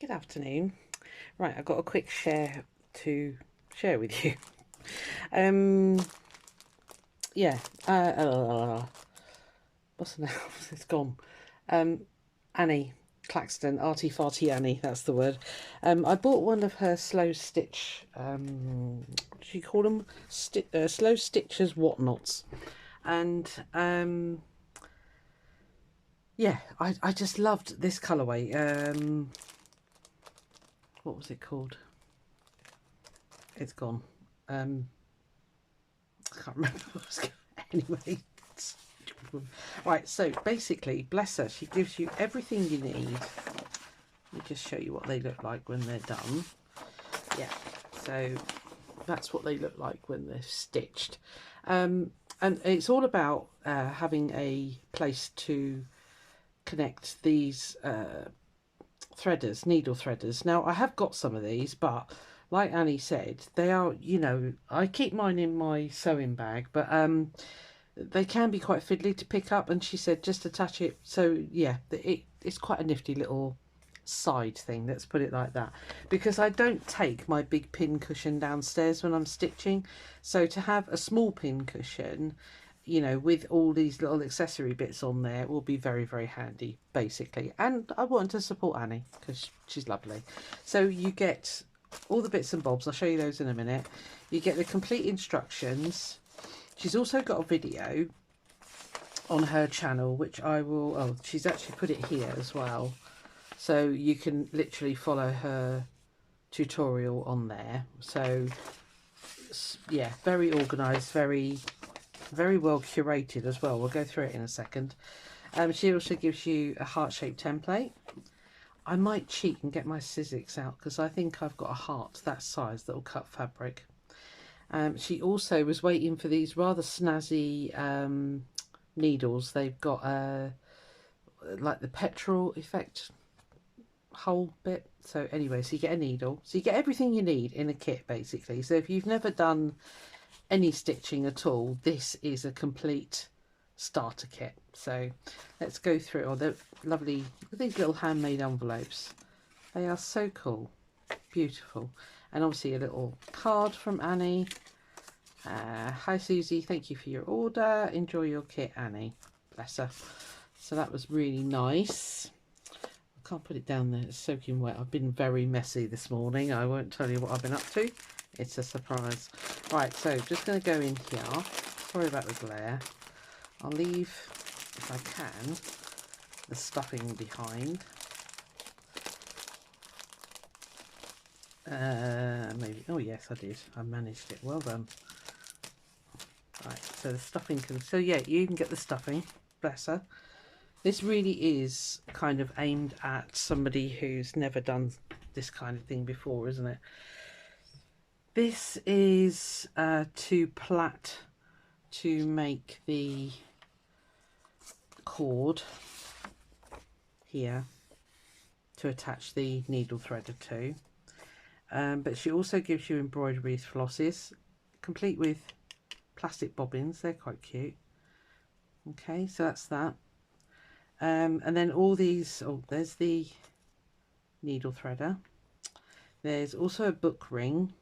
Good afternoon. Right, I've got a quick share to share with you. Um, yeah. What's the name? It's gone. Um, Annie Claxton, Arty Farty Annie. That's the word. I bought one of her slow stitch. What do you call them? Slow stitches whatnots, and yeah, I just loved this colourway. What was it called? It's gone. I can't remember what it was called. Anyway. Right, so basically, bless her, she gives you everything you need. Let me just show you what they look like when they're done. Yeah, so that's what they look like when they're stitched. And it's all about having a place to connect these threaders, needle threaders. Now, I have got some of these, but like Annie said, they are, I keep mine in my sewing bag, but they can be quite fiddly to pick up, and she said just attach it. So yeah, it's quite a nifty little side thing, let's put it like that, because I don't take my big pin cushion downstairs when I'm stitching, so to have a small pin cushion, with all these little accessory bits on there, will be very, very handy basically. And I wanted to support Annie because she's lovely. So you get all the bits and bobs, I'll show you those in a minute. You get the complete instructions. She's also got a video on her channel, which I will, oh, she's actually put it here as well. So you can literally follow her tutorial on there. So yeah, very organised, very, very well curated as well. We'll go through it in a second. She also gives you a heart-shaped template. I might cheat and get my scissors out because I think I've got a heart that size that will cut fabric. She also was waiting for these rather snazzy needles. They've got like the petrol effect hole bit. So anyway, so you get a needle. So you get everything you need in a kit basically. So if you've never done any stitching at all, this is a complete starter kit. So let's go through. Oh, they're lovely. Look at these little handmade envelopes. They are so cool. Beautiful. And obviously a little card from Annie. Hi Susie, thank you for your order. Enjoy your kit, Annie. Bless her. So that was really nice. I can't put it down there, it's soaking wet. I've been very messy this morning. I won't tell you what I've been up to. It's a surprise. Right, so just going to go in here. Sorry about the glare. I'll leave, if I can, the stuffing behind. Maybe, oh yes I did, I managed it, well done. Right, so the stuffing can, so yeah, you can get the stuffing, bless her. This really is kind of aimed at somebody who's never done this kind of thing before, isn't it? This is to plait to make the cord here to attach the needle threader to. But she also gives you embroidery flosses, complete with plastic bobbins. They're quite cute. Okay, so that's that. And then all these, oh, there's the needle threader. There's also a book ring,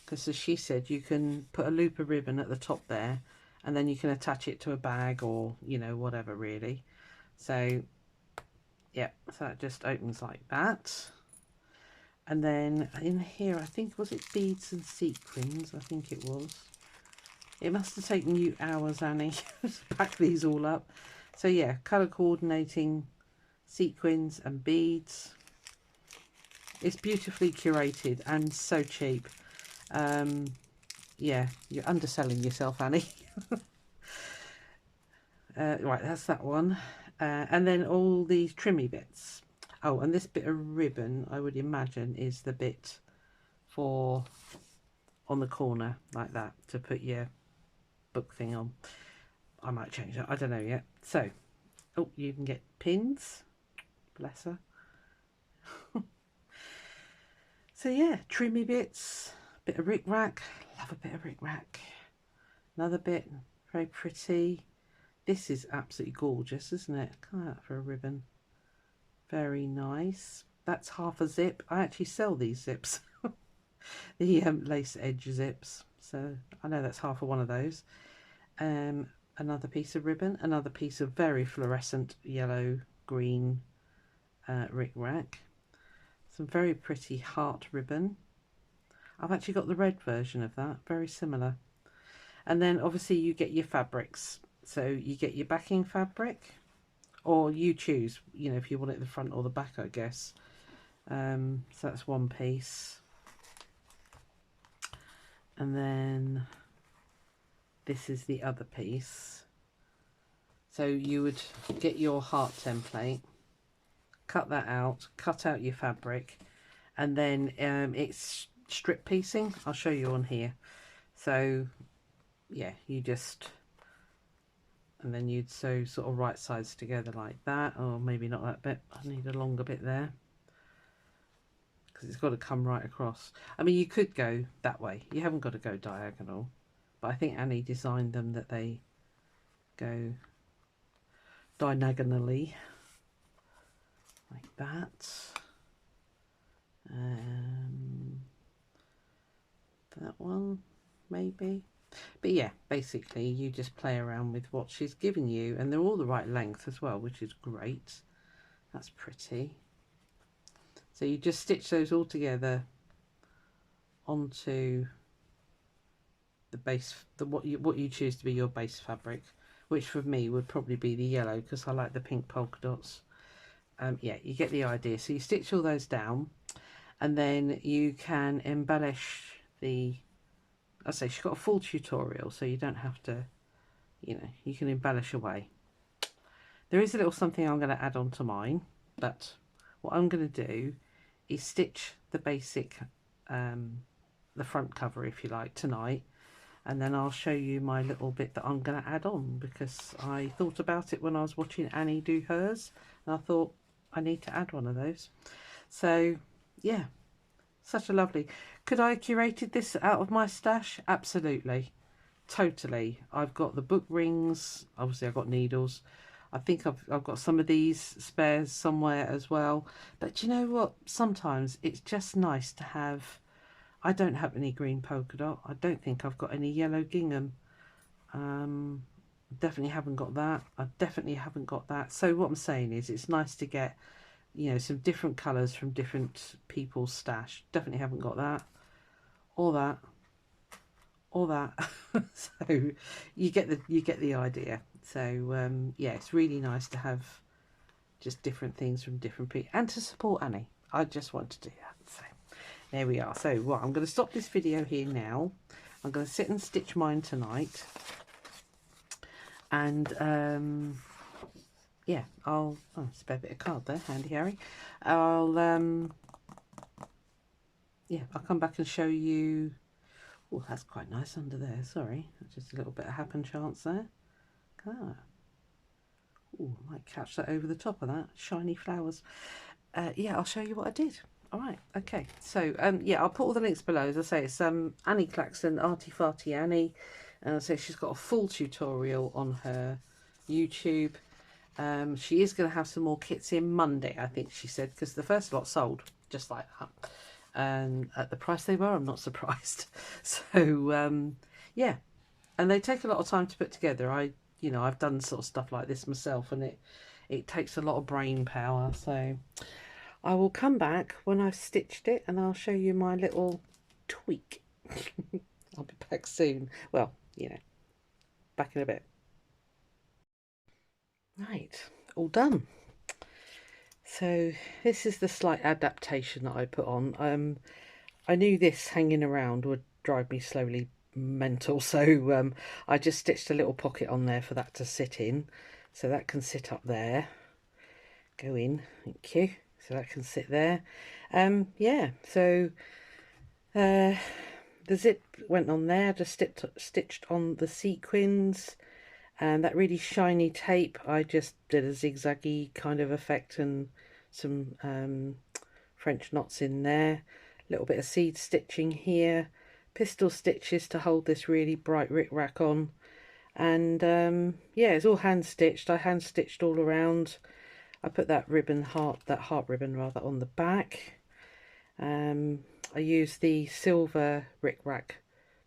because as she said, you can put a loop of ribbon at the top there, and then you can attach it to a bag or, whatever really. So, yeah, so that just opens like that. And then in here, I think, was it beads and sequins? I think it was. It must have taken you hours, Annie, to pack these all up. So yeah, colour coordinating sequins and beads. It's beautifully curated and so cheap. Yeah, you're underselling yourself, Annie. Right, that's that one. And then all these trimmy bits. Oh, and this bit of ribbon, I would imagine, is the bit for on the corner like that to put your book thing on. I might change that, I don't know yet. So, oh, you can get pins, bless her. So yeah, trimmy bits, bit of rick-rack, love a bit of rick-rack. Another bit, very pretty. This is absolutely gorgeous, isn't it? Look at that for a ribbon. Very nice. that's half a zip. I actually sell these zips, the lace edge zips, so I know that's half of one of those. Another piece of ribbon, another piece of very fluorescent yellow green rick-rack, some very pretty heart ribbon. I've actually got the red version of that, very similar. And then obviously you get your fabrics, so you get your backing fabric, or you choose, you know, if you want it the front or the back, I guess. So that's one piece. And then this is the other piece. So you would get your heart template, cut that out, cut out your fabric, and then it's strip piecing. I'll show you on here. So yeah, you just, and then you'd sew sort of right sides together like that, or maybe not that bit. I need a longer bit there because it's got to come right across. I mean, you could go that way, you haven't got to go diagonal, but I think Annie designed them that they go diagonally like that. That one maybe, but yeah, basically you just play around with what she's given you, and they're all the right length as well, which is great. That's pretty. So you just stitch those all together onto the base, what you choose to be your base fabric, which for me would probably be the yellow because I like the pink polka dots. Yeah, you get the idea. So you stitch all those down, and then you can embellish the, I say she's got a full tutorial, so you don't have to, you know, you can embellish away. There is a little something I'm going to add on to mine, but what I'm going to do is stitch the basic, the front cover, if you like, tonight, and then I'll show you my little bit that I'm going to add on, because I thought about it when I was watching Annie do hers, and I thought I need to add one of those. So yeah, such a lovely. Could I have curated this out of my stash? Absolutely, totally. I've got the book rings, obviously I've got needles. I think I've got some of these spares somewhere as well. But you know what? Sometimes it's just nice to have. I don't have any green polka dot. I don't think I've got any yellow gingham. Definitely haven't got that. I definitely haven't got that. So what I'm saying is it's nice to get, you know, some different colours from different people's stash. Definitely haven't got that. Or that. Or that. So you get the idea. So yeah, it's really nice to have just different things from different people, and to support Annie. I just want to do that. So there we are. So well, I'm going to stop this video here now. I'm going to sit and stitch mine tonight, and yeah, I'll spare bit of card there, handy Harry. I'll yeah, I'll come back and show you. Oh, that's quite nice under there. Sorry, just a little bit of happen chance there. Ah. Oh, might catch that over the top of that. Shiny flowers. Yeah, I'll show you what I did. All right, okay. So, yeah, I'll put all the links below. As I say, it's Annie Claxton, Arty Farty Annie. And so she's got a full tutorial on her YouTube. She is going to have some more kits in Monday, I think she said, because the first lot sold just like that. And at the price they were, I'm not surprised. So, yeah. And they take a lot of time to put together. You know, I've done sort of stuff like this myself, and it takes a lot of brain power. So I will come back when I've stitched it, and I'll show you my little tweak. I'll be back soon. Well, you know, back in a bit. Right, all done. So this is the slight adaptation that I put on. I knew this hanging around would drive me slowly mental, so I just stitched a little pocket on there for that to sit in, so that can sit up there. Go in, thank you. So that can sit there. Yeah, so the zip went on there. Just stitched on the sequins, and that really shiny tape I just did a zigzaggy kind of effect and some French knots in there. A little bit of seed stitching here, pistol stitches to hold this really bright rick-rack on, and yeah, it's all hand stitched. I hand stitched all around. I put that ribbon heart ribbon rather on the back. I used the silver rickrack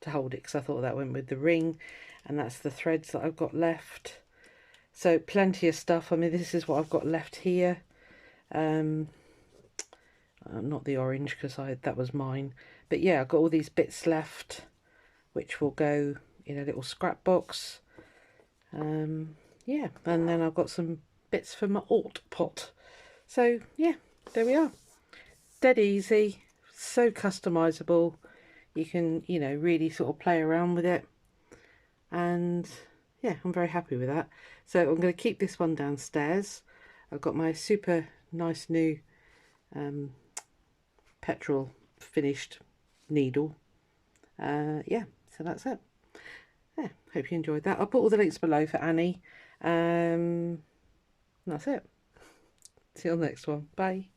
to hold it because I thought that went with the ring, and that's the threads that I've got left. So plenty of stuff. I mean, this is what I've got left here. Not the orange because that was mine, but yeah, I've got all these bits left which will go in a little scrap box. Yeah, and then I've got some bits for my alt pot. So yeah, there we are. Dead easy, so customizable. You can, you know, really sort of play around with it, and yeah, I'm very happy with that. So I'm going to keep this one downstairs. I've got my super nice new petrol finished needle. Yeah, so that's it. Yeah, hope you enjoyed that. I'll put all the links below for Annie. That's it. See you on the next one. Bye.